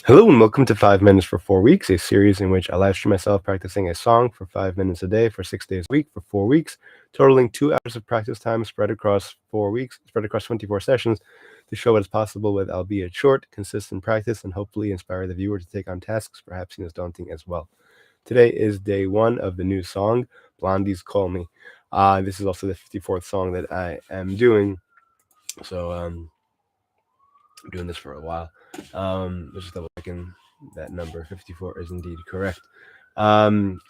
Hello and welcome to 5 Minutes for 4 Weeks, a series in which I live stream myself practicing a song for 5 minutes a day for 6 days a week for 4 weeks, totaling 2 hours of practice time spread across 4 weeks, spread across 24 sessions to show what is possible with albeit short, consistent practice and hopefully inspire the viewer to take on tasks perhaps seen as daunting as well. Today is day 1 of the new song, Blondie's Call Me. This is also the 54th song that I am doing, so I'm doing this for a while. Just double checking that number 54 is indeed correct. Um,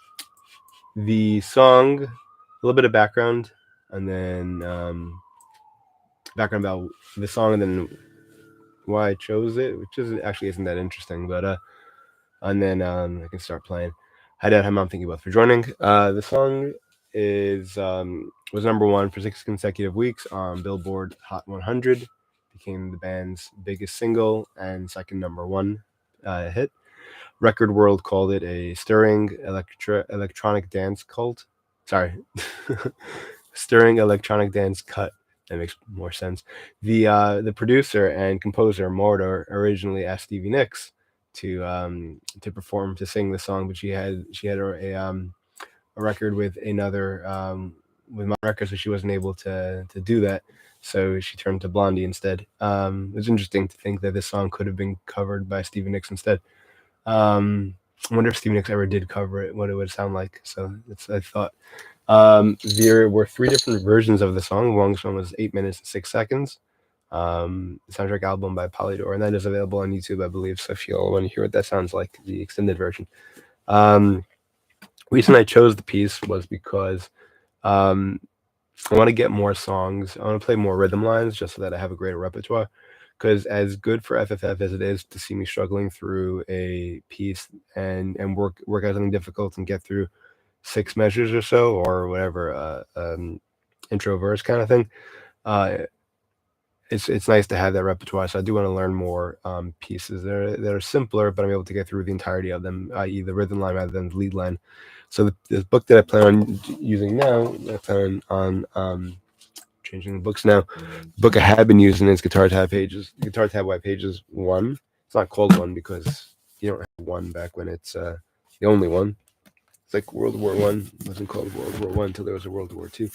the song, a little bit of background, and then background about the song, and then why I chose it, which isn't that interesting. But and then I can start playing. Hi Dad, hi Mom, thank you both for joining. The song is was number 1 for 6 consecutive weeks on Billboard Hot 100. Became the band's biggest single and second number 1 hit. Record World called it a stirring electronic dance cult. Sorry, stirring electronic dance cut. That makes more sense. The producer and composer Mordor originally asked Stevie Nicks to perform to sing the song, but she had a record with another with my record, so she wasn't able to do that. So she turned to Blondie instead. It was interesting to think that this song could have been covered by Stevie Nicks instead. I wonder if Stevie Nicks ever did cover it, what it would sound like. So it's I thought. There were 3 different versions of the song. The longest one was 8 minutes and 6 seconds. The soundtrack album by Polydor, and that is available on YouTube, I believe. So if you all want to hear what that sounds like, the extended version. Um, reason I chose the piece was because um, I want to get more songs. I want to play more rhythm lines just so that I have a greater repertoire. Because as good for FFF as it is to see me struggling through a piece and work out something difficult and get through 6 measures or so or whatever intro verse kind of thing, uh, it's nice to have that repertoire. So I do want to learn more pieces that are simpler, but I'm able to get through the entirety of them, i.e., the rhythm line rather than the lead line. So the book that I plan on using now, I plan on changing the books now. The book I have been using is Guitar Tab White Pages 1. It's not called 1 because you don't have 1 back when it's the only one. It's like World War I. It wasn't called World War I until there was a World War II.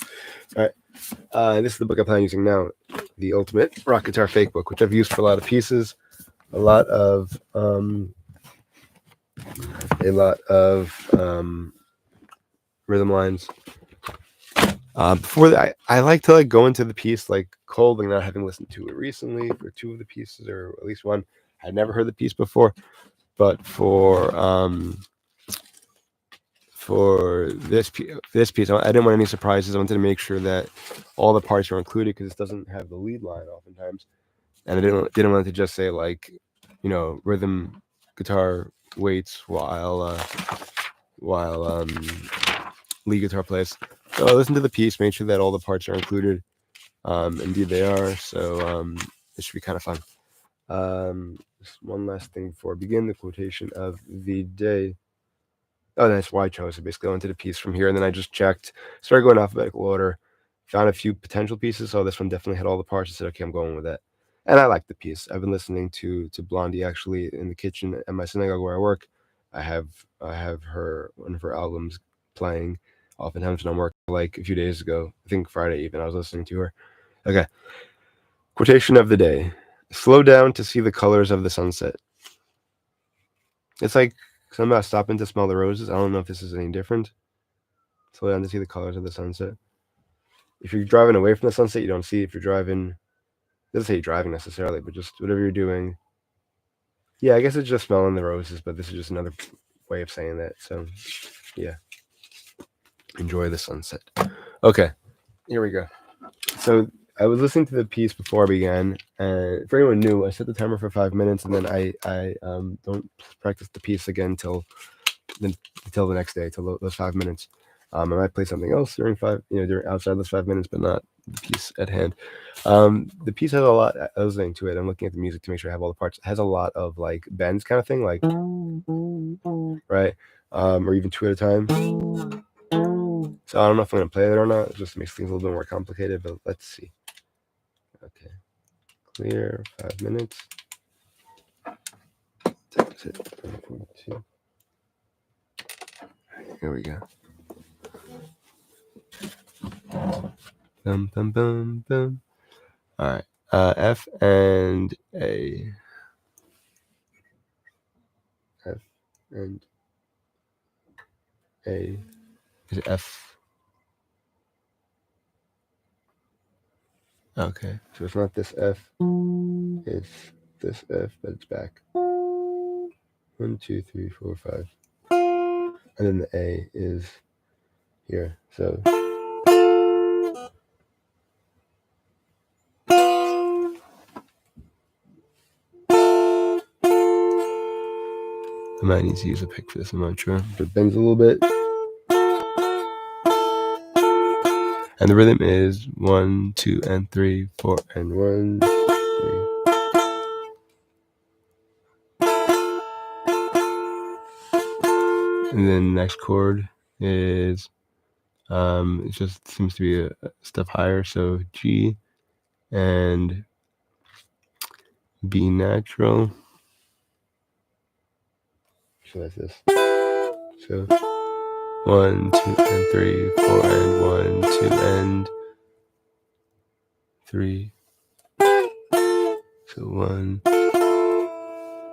All right. This is the book I plan on using now, the Ultimate Rock Guitar Fake Book, which I've used for a lot of pieces, a lot of rhythm lines. Before that, I like to go into the piece like cold, like not having listened to it recently for 2 of the pieces, or at least one. I'd never heard the piece before, but for this piece, I didn't want any surprises. I wanted to make sure that all the parts are included because it doesn't have the lead line oftentimes, and I didn't want it to just say like, rhythm guitar waits while lead guitar plays. So I listened to the piece, made sure that all the parts are included. Indeed, they are. So it should be kind of fun. Just one last thing before I begin, the quotation of the day. Oh, that's why I chose it. Basically, I went to the piece from here, and then I just checked, started going alphabetical order, found a few potential pieces. So this one definitely had all the parts. I said, okay, I'm going with that. And I like the piece. I've been listening to Blondie actually in the kitchen at my synagogue where I work. I have her one of her albums playing oftentimes when I'm working. Like a few days ago, I think Friday even, I was listening to her. Okay. Quotation of the day: slow down to see the colors of the sunset. It's like something about stopping to smell the roses. I don't know if this is any different. Slow down to see the colors of the sunset. If you're driving away from the sunset, you don't see it. If you're driving, it doesn't say you're driving necessarily, but just whatever you're doing. Yeah, I guess it's just smelling the roses, but this is just another way of saying that. So, yeah, enjoy the sunset. Okay, here we go. So I was listening to the piece before I began, and for anyone new, I set the timer for 5 minutes, and then I don't practice the piece again until the next day, till those 5 minutes. I might play something else during during outside those 5 minutes, but not the piece at hand. The piece has a lot. I was listening to it. I'm looking at the music to make sure I have all the parts. It has a lot of like bends kind of thing, like right, or even 2 at a time. So I don't know if I'm gonna play it or not. It just makes things a little bit more complicated. But let's see. Okay, clear 5 minutes. That's it. 42. Here we go. Bum, bum, bum, bum. All right. F and A. F and A. Is it F? Okay. So it's not this F. It's this F, but it's back. 1, 2, 3, 4, 5. And then the A is here. So I might need to use a pick for this, I'm not sure. But it bends a little bit. And the rhythm is 1, 2, and 3, 4, and 1, 3. And then the next chord is it just seems to be a step higher, so G and B natural. So that's this. So 1, 2, and 3, 4, and 1, 2, and 3. So 1,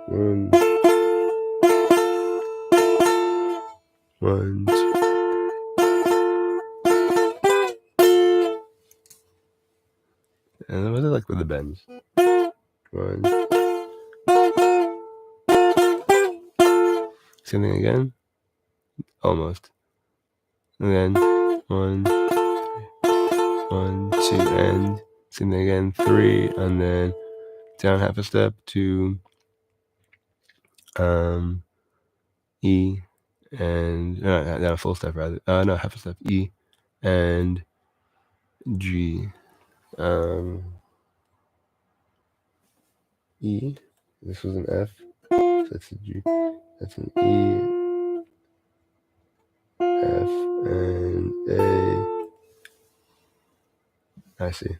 1, 1, 2. And what is it like with the bends? 1. Same thing again. Almost. And then 1, 1, 2, and same thing again. 3, and then down half a step to E, and down a full step rather. No, half a step. E and G. E. This was an F. So that's a G. That's an E, F, and A. I see.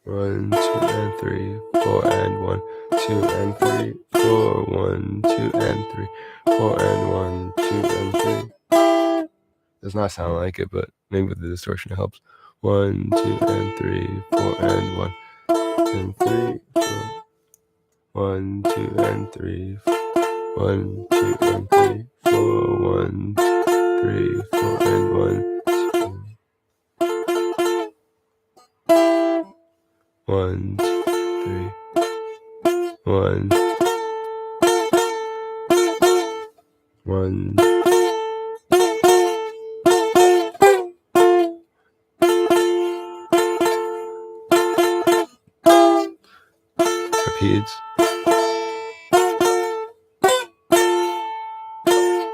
One, 2, and 3, 4, and 1, 2, and 3, 4, 1, 2, and 3, 4, and 1, 2, and 3. Does not sound like it, but maybe with the distortion it helps. 1, 2, and 3, 4, and 1, and 3, 4. 1, 2, and 3, 1, 2, and 3, 4, 1, 3, 4, and 1, 1, 2, 3, 1, 1. Repeats.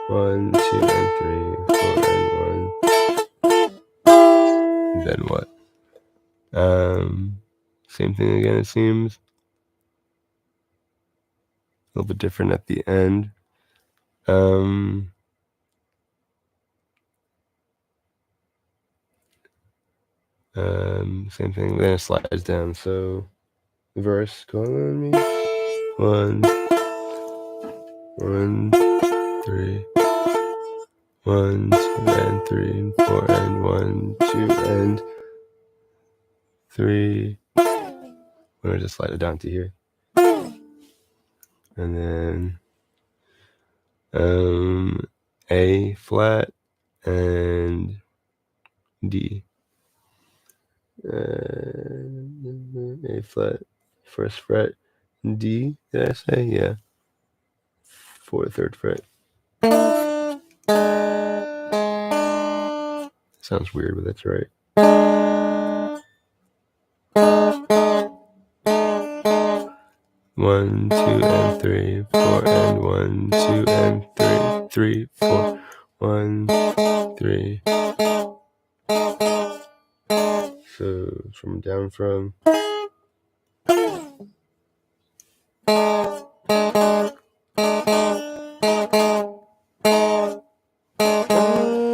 1, 2, and 3, 4, and 1. Then what? Same thing again, it seems. A little bit different at the end. Same thing, then it slides down. So the verse, call on me. 1, 1, 3, 1, 2, and 3, and 4, and 1, 2, and 3. I'm gonna just slide it down to here. And then A flat and D. A flat, first fret, D, did I say? Yeah. 4th, 3rd fret. Sounds weird, but that's right. 1, 2, and 3, 4, and 1, 2, and 3, 3, 4, 1, 3. So from down from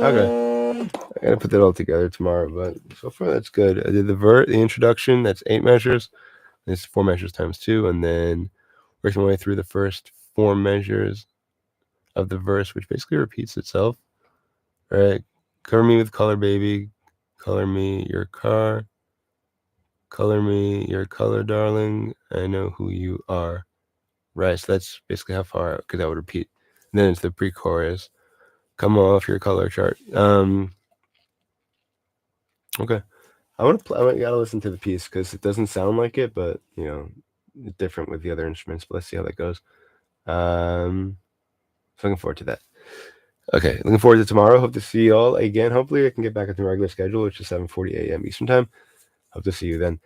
Okay. I gotta put that all together tomorrow, but so far that's good. I did the introduction, that's 8 measures. It's 4 measures times 2, and then working my way through the first 4 measures of the verse, which basically repeats itself. Right? Cover me with color, baby. Color me your car. Color me your color, darling. I know who you are. Right, so that's basically how far, because I would repeat. And then it's the pre-chorus. Come off your color chart. Okay. I gotta listen to the piece because it doesn't sound like it, but you know, it's different with the other instruments. But let's see how that goes. So looking forward to that. Okay, looking forward to tomorrow. Hope to see you all again. Hopefully, I can get back at the regular schedule, which is 7:40 a.m. Eastern time. Hope to see you then.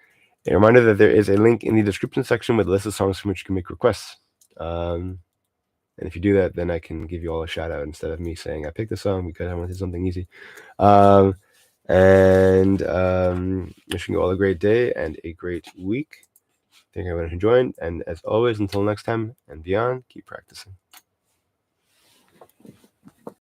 A reminder that there is a link in the description section with a list of songs from which you can make requests. And if you do that, then I can give you all a shout out instead of me saying I picked a song because I wanted something easy. Wishing you all a great day and a great week. Thank you everyone who joined. And as always, until next time and beyond, keep practicing.